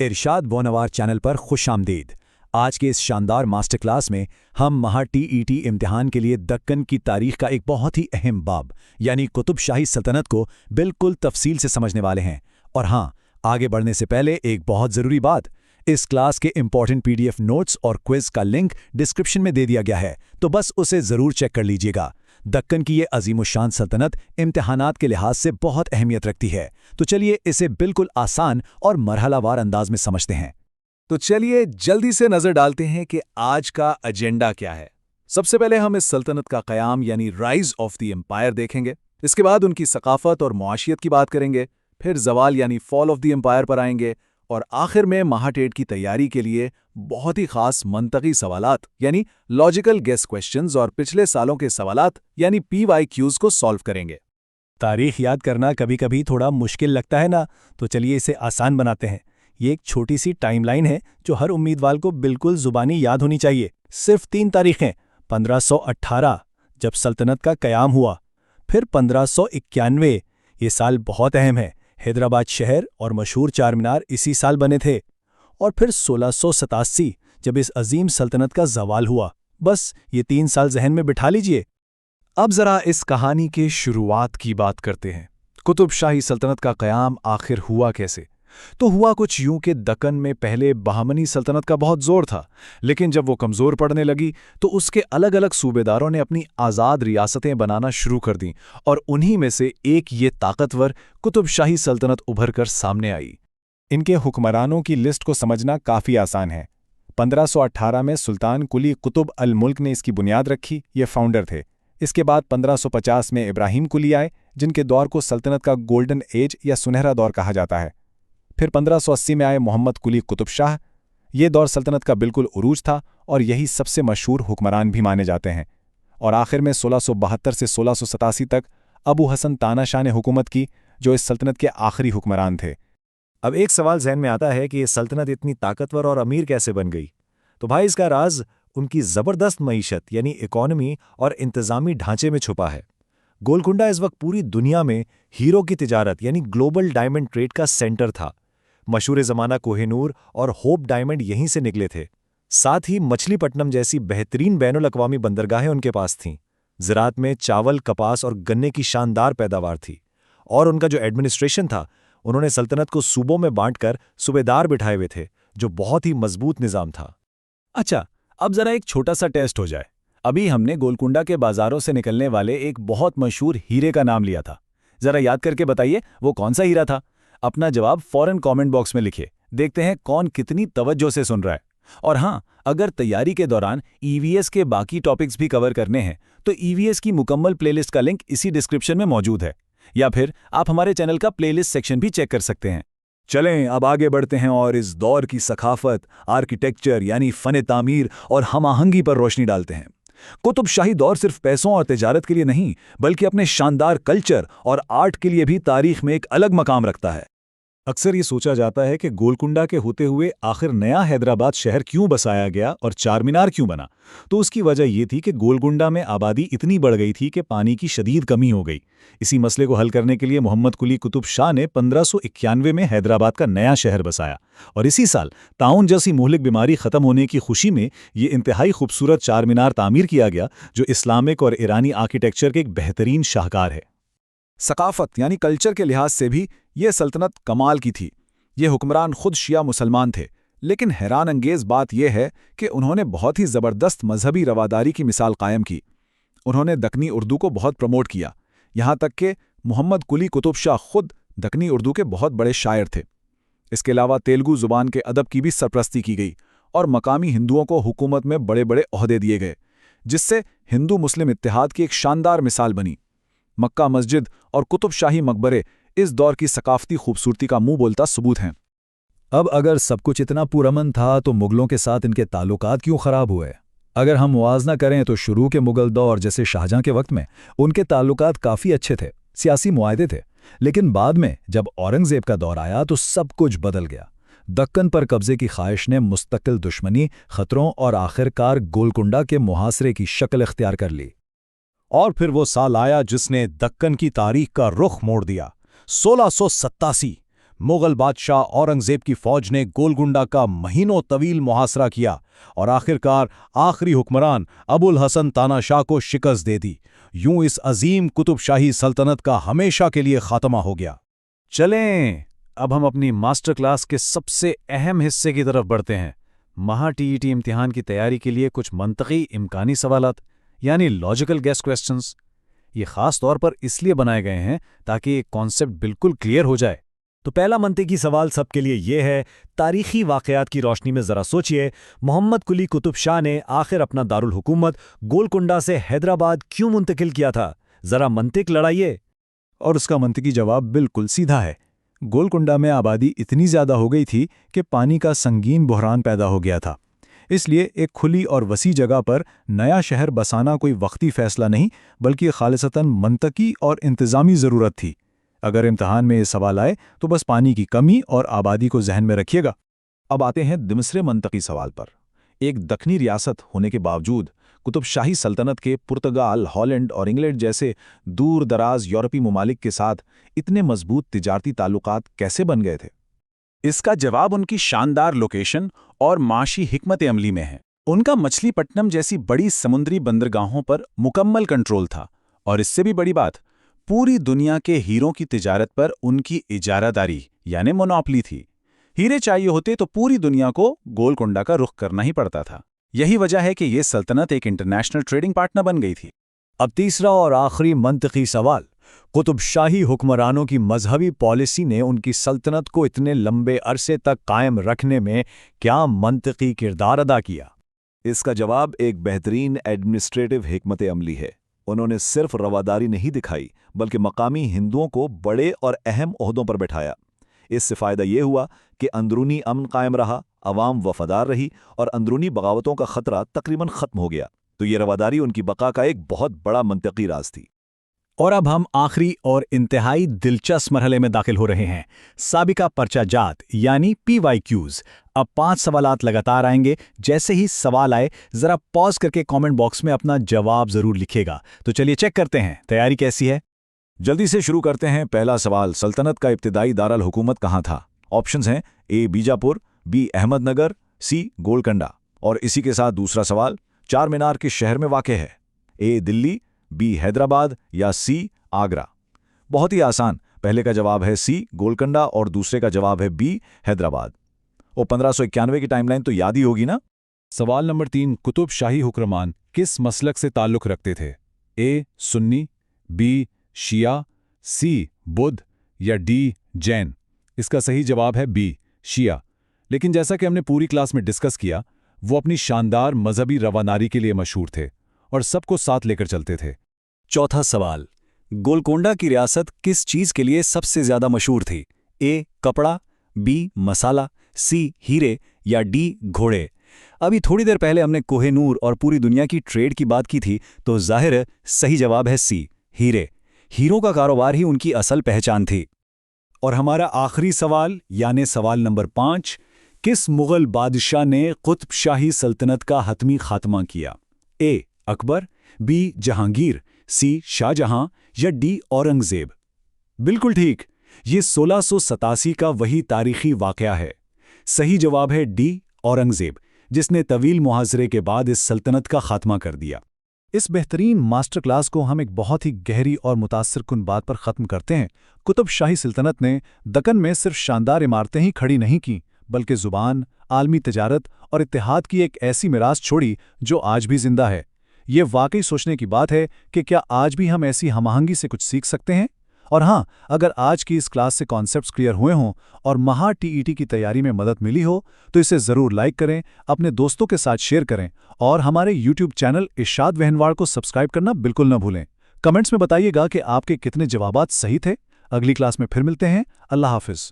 इरशाद बोनवार channel पर खुश आमदीद। आज के इस शानदार मास्टर क्लास में हम महा टीईटी इम्तिहान के लिए दक्कन की तारीख का एक बहुत ही अहम बाब यानी कुतुब शाही सल्तनत को बिल्कुल तफसील से समझने वाले हैं। और हाँ, आगे बढ़ने से पहले एक बहुत ज़रूरी बात, इस क्लास के इंपॉर्टेंट पीडीएफ नोट्स और क्विज का लिंक डिस्क्रिप्शन में दे दिया गया है, तो बस उसे ज़रूर चेक कर लीजिएगा। दक्कन की ये अजीमुशान सल्तनत इम्तिहानात के लिहाज से बहुत अहमियत रखती है, तो चलिए इसे बिल्कुल आसान और मरहलावार अंदाज में समझते हैं। तो चलिए जल्दी से नजर डालते हैं कि आज का एजेंडा क्या है। सबसे पहले हम इस सल्तनत का क़याम यानी राइज ऑफ द एम्पायर देखेंगे। इसके बाद उनकी सकाफत और मुआशियत की बात करेंगे, फिर ज़वाल यानी फॉल ऑफ द एम्पायर पर आएंगे, और आखिर में महाटेट की तैयारी के लिए बहुत ही खास मंतकी सवालात यानी लॉजिकल गेस क्वेश्चंस और पिछले सालों के सवालात यानी PYQs को सॉल्व करेंगे। तारीख याद करना कभी कभी थोड़ा मुश्किल लगता है ना, तो चलिए इसे आसान बनाते हैं। ये एक छोटी सी टाइमलाइन है जो हर उम्मीदवार को बिल्कुल जुबानी याद होनी चाहिए। सिर्फ 3 तारीखें, 1518 जब सल्तनत का क़याम हुआ, फिर 1591, ये साल बहुत अहम है, हैदराबाद शहर और मशहूर चार मीनार इसी साल बने थे, और फिर 1687 जब इस अजीम सल्तनत का ज़वाल हुआ। बस ये 3 साल जहन में बिठा लीजिए। अब ज़रा इस कहानी के शुरुआत की बात करते हैं। कुतुब शाही सल्तनत का क़याम आखिर हुआ कैसे? तो हुआ कुछ यूं कि दक्कन में पहले बहमनी सल्तनत का बहुत जोर था, लेकिन जब वो कमज़ोर पड़ने लगी तो उसके अलग अलग सूबेदारों ने अपनी आज़ाद रियासतें बनाना शुरू कर दीं, और उन्हीं में से एक ये ताकतवर कुतुब शाही सल्तनत उभर कर सामने आई। इनके हुक्मरानों की लिस्ट को समझना काफ़ी आसान है। 1518 में सुल्तान कुली कुतुब अल मुल्क ने इसकी बुनियाद रखी, ये फाउंडर थे। इसके बाद 1550 में इब्राहिम कुली आए, जिनके दौर को सल्तनत का गोल्डन एज या सुनहरा दौर कहा जाता है। फिर 1580 में आए मोहम्मद कुली कुतुब शाह। ये दौर सल्तनत का बिल्कुल उरूज था और यही सबसे मशहूर हुक्मरान भी माने जाते हैं। और आखिर में 1672 से 1687 तक अबू हसन तानाशाह ने हुकूमत की, जो इस सल्तनत के आखिरी हुक्मरान थे। अब एक सवाल जहन में आता है कि ये सल्तनत इतनी ताकतवर और अमीर कैसे बन गई? तो भाई इसका राज उनकी ज़बरदस्त मईशत यानी इकॉनमी और इंतज़ामी ढांचे में छुपा है। गोलकुंडा इस वक्त पूरी दुनिया में हीरो की तिजारत यानी ग्लोबल डायमंड ट्रेड का सेंटर था। मशहूर ज़माना कोहिनूर और होप डायमंड यहीं से निकले थे। साथ ही मछलीपट्टनम जैसी बेहतरीन बैनुल अक़वामी बंदरगाहें उनके पास थीं। ज़राअत में चावल, कपास और गन्ने की शानदार पैदावार थी। और उनका जो एडमिनिस्ट्रेशन था, उन्होंने सल्तनत को सूबों में बांटकर सूबेदार बिठाए हुए थे, जो बहुत ही मजबूत निज़ाम था। अच्छा, अब ज़रा एक छोटा सा टेस्ट हो जाए। अभी हमने गोलकुंडा के बाजारों से निकलने वाले एक बहुत मशहूर हीरे का नाम लिया था। ज़रा याद करके बताइए वो कौन सा हीरा था? अपना जवाब फौरन कमेंट बॉक्स में लिखिए। देखते हैं कौन कितनी तवज्जो से सुन रहा है। और हाँ, अगर तैयारी के दौरान EVS के बाकी टॉपिक्स भी कवर करने हैं तो EVS की मुकम्मल प्लेलिस्ट का लिंक इसी डिस्क्रिप्शन में मौजूद है, या फिर आप हमारे चैनल का प्लेलिस्ट सेक्शन भी चेक कर सकते हैं। चलें अब आगे बढ़ते हैं और इस दौर की सखाफत, आर्किटेक्चर यानी फ़न तामीर और हम आहंगी पर रोशनी डालते हैं। कुतुब शाही दौर सिर्फ पैसों और तिजारत के लिए नहीं, बल्कि अपने शानदार कल्चर और आर्ट के लिए भी तारीख में एक अलग मकाम रखता है। अक्सर ये सोचा जाता है कि गोलकुंडा के होते हुए आखिर नया हैदराबाद शहर क्यों बसाया गया और चार मीनार क्यों बना। तो उसकी वजह ये थी कि गोलकुंडा में आबादी इतनी बढ़ गई थी कि पानी की शदीद कमी हो गई। इसी मसले को हल करने के लिए मोहम्मद कुली कुतुब शाह ने 1591 में हैदराबाद का नया शहर बसाया, और इसी साल ताउन जैसी मुहलिक बीमारी ख़त्म होने की खुशी में ये इंतहाई खूबसूरत चार मीनार तामीर किया गया, जो इस्लामिक और ईरानी आर्किटेक्चर के एक बेहतरीन शाहकार है। सकाफत यानी कल्चर के लिहाज से भी ये सल्तनत कमाल की थी। ये हुक्मरान खुद शिया मुसलमान थे, लेकिन हैरान अंगेज़ बात यह है कि उन्होंने बहुत ही ज़बरदस्त मजहबी रवादारी की मिसाल कायम की। उन्होंने दक्कनी उर्दू को बहुत प्रमोट किया, यहाँ तक कि मोहम्मद कुली कुतुब शाह खुद दक्कनी उर्दू के बहुत बड़े शायर थे। इसके अलावा तेलुगु ज़ुबान के अदब की भी सरपरस्ती की गई, और मकामी हिंदुओं को हुकूमत में बड़े बड़े ओहदे दिए गए, जिससे हिंदू मुस्लिम इत्तेहाद की एक शानदार मिसाल बनी। मक्का मस्जिद और कुतुब शाही मकबरे इस दौर की सकाफती खूबसूरती का मुंह बोलता सबूत हैं। अब अगर सब कुछ इतना पुरअमन था तो मुगलों के साथ इनके ताल्लुकात क्यों ख़राब हुए? अगर हम मुआवजा करें तो शुरू के मुगल दौर जैसे शाहजहां के वक्त में उनके ताल्लुकात काफ़ी अच्छे थे, सियासी मुआहदे थे। लेकिन बाद में जब औरंगज़ेब का दौर आया तो सब कुछ बदल गया। दक्कन पर कब्जे की ख्वाहिश ने मुस्तकिल दुश्मनी, ख़तरों और आखिरकार गोलकुंडा के मुहासरे की शक्ल इख्तियार कर ली। और फिर वो साल आया जिसने दक्कन की तारीख का रुख मोड़ दिया, 1687। मुगल बादशाह औरंगजेब की फौज ने गोलकुंडा का महीनों तवील मुहासरा किया और आखिरकार आखिरी हुक्मरान अबुल हसन तानाशाह को शिकस्त दे दी। यूं इस अजीम कुतुब शाही सल्तनत का हमेशा के लिए खात्मा हो गया। चलें, अब हम अपनी मास्टर क्लास के सबसे अहम हिस्से की तरफ बढ़ते हैं। महा टीईटी इम्तिहान की तैयारी के लिए कुछ मंतकी इम्कानी सवालात यानी लॉजिकल गेस क्वेश्चंस। ये खास तौर पर इसलिए बनाए गए हैं ताकि एक कॉन्सेप्ट बिल्कुल क्लियर हो जाए। तो पहला मंतकी सवाल सबके लिए ये है, तारीखी वाक़यात की रोशनी में ज़रा सोचिए, मोहम्मद कुली कुतुब शाह ने आखिर अपना दारुल हुकूमत गोलकुंडा से हैदराबाद क्यों मुंतकिल किया था? ज़रा मंतिक लड़ाइए। और उसका मंतकी जवाब बिल्कुल सीधा है। गोलकुंडा में आबादी इतनी ज़्यादा हो गई थी कि पानी का संगीन बहरान पैदा हो गया था। इसलिए एक खुली और वसी जगह पर नया शहर बसाना कोई वक्ती फैसला नहीं, बल्कि खालिसतन मंतकी और इंतज़ामी ज़रूरत थी। अगर इम्तहान में ये सवाल आए तो बस पानी की कमी और आबादी को जहन में रखिएगा। अब आते हैं दूसरे मंतकी सवाल पर। एक दक्षिणी रियासत होने के बावजूद कुतुब शाही सल्तनत के पुर्तगाल, हॉलैंड और इंग्लैंड जैसे दूर दराज यूरोपीय ममालिक के साथ इतने मजबूत तिजारती ताल्लुकात कैसे बन गए थे? इसका जवाब उनकी शानदार लोकेशन और माशी हिकमत अमली में है। उनका मछलीपट्टनम जैसी बड़ी समुद्री बंदरगाहों पर मुकम्मल कंट्रोल था, और इससे भी बड़ी बात, पूरी दुनिया के हीरों की तिजारत पर उनकी इजारादारी यानी मोनोपोली थी। हीरे चाहिए होते तो पूरी दुनिया को गोलकुंडा का रुख करना ही पड़ता था। यही वजह है कि ये सल्तनत एक इंटरनेशनल ट्रेडिंग पार्टनर बन गई थी। अब तीसरा और आखिरी मंतकी सवाल, कुतुब शाही हुक्मरानों की मजहबी पॉलिसी ने उनकी सल्तनत को इतने लंबे अरसे तक कायम रखने में क्या मंतकी किरदार अदा किया? इसका जवाब एक बेहतरीन एडमिनिस्ट्रेटिव हिकमत अमली है। उन्होंने सिर्फ रवादारी नहीं दिखाई, बल्कि मकामी हिंदुओं को बड़े और अहम ओहदों पर बैठाया। इससे फ़ायदा ये हुआ कि अंदरूनी अमन कायम रहा, अवाम वफादार रही और अंदरूनी बगावतों का खतरा तकरीबन ख़त्म हो गया। तो ये रवादारी उनकी बका का एक बहुत बड़ा मंतकी राज थी। और अब हम आखिरी और इंतहाई दिलचस्प मरहले में दाखिल हो रहे हैं, साबिका पर्चा जात यानी PYQs। अब 5 सवालात लगातार आएंगे। जैसे ही सवाल आए ज़रा पॉज करके कमेंट बॉक्स में अपना जवाब ज़रूर लिखिएगा। तो चलिए चेक करते हैं तैयारी कैसी है। जल्दी से शुरू करते हैं। पहला सवाल, सल्तनत का इब्तिदाई दारुल हुकूमत कहाँ था? ऑप्शंस हैं A Bijapur, B Ahmednagar, C Golconda. और इसी के साथ दूसरा सवाल, चार मीनार किस शहर में वाक़ है? A दिल्ली, B हैदराबाद या C आगरा। बहुत ही आसान, पहले का जवाब है C गोलकुंडा और दूसरे का जवाब है B हैदराबाद। और 1591 की टाइमलाइन तो याद ही होगी ना। सवाल नंबर 3, कुतुब शाही हुक्मरान किस मसलक से ताल्लुक़ रखते थे? A Sunni, B Shia, C Buddha या D जैन। इसका सही जवाब है B शिया। लेकिन जैसा कि हमने पूरी क्लास में डिस्कस किया, वो अपनी शानदार मजहबी रवानारी के लिए मशहूर थे और सबको साथ लेकर चलते थे। चौथा सवाल, गोलकुंडा की रियासत किस चीज़ के लिए सबसे ज़्यादा मशहूर थी? A कपड़ा, B मसाला, C हीरे या D घोड़े। अभी थोड़ी देर पहले हमने कोहिनूर और पूरी दुनिया की ट्रेड की बात की थी, तो जाहिर है सही जवाब है C हीरे। हीरों का कारोबार ही उनकी असल पहचान थी। और हमारा आखिरी सवाल यानी सवाल नंबर 5, किस मुग़ल बादशाह ने कुतुब शाही सल्तनत का हतमी खात्मा किया? A Akbar, B Jahangir, C Shahjahan या D औरंगजेब। बिल्कुल ठीक, ये 1687 का वही तारीखी वाक़या है। सही जवाब है D औरंगजेब, जिसने तवील मुहाज़रे के बाद इस सल्तनत का खात्मा कर दिया। इस बेहतरीन मास्टर क्लास को हम एक बहुत ही गहरी और मुतासिरकुन बात पर ख़त्म करते हैं। कुतुब शाही सल्तनत ने दक्कन में सिर्फ शानदार इमारतें ही खड़ी नहीं की, बल्कि ज़ुबान, आलमी तिजारत और इत्तेहाद की एक ऐसी मिरास छोड़ी जो आज भी जिंदा है। ये वाकई सोचने की बात है कि क्या आज भी हम ऐसी हमआहंगी से कुछ सीख सकते हैं। और हाँ, अगर आज की इस क्लास से कॉन्सेप्ट्स क्लियर हुए हों और महा टीईटी की तैयारी में मदद मिली हो तो इसे ज़रूर लाइक करें, अपने दोस्तों के साथ शेयर करें और हमारे यूट्यूब चैनल इरशाद वहनवाड़ को सब्सक्राइब करना बिल्कुल न भूलें। कमेंट्स में बताइएगा कि आपके कितने जवाबात सही थे। अगली क्लास में फिर मिलते हैं। अल्लाह हाफिज़।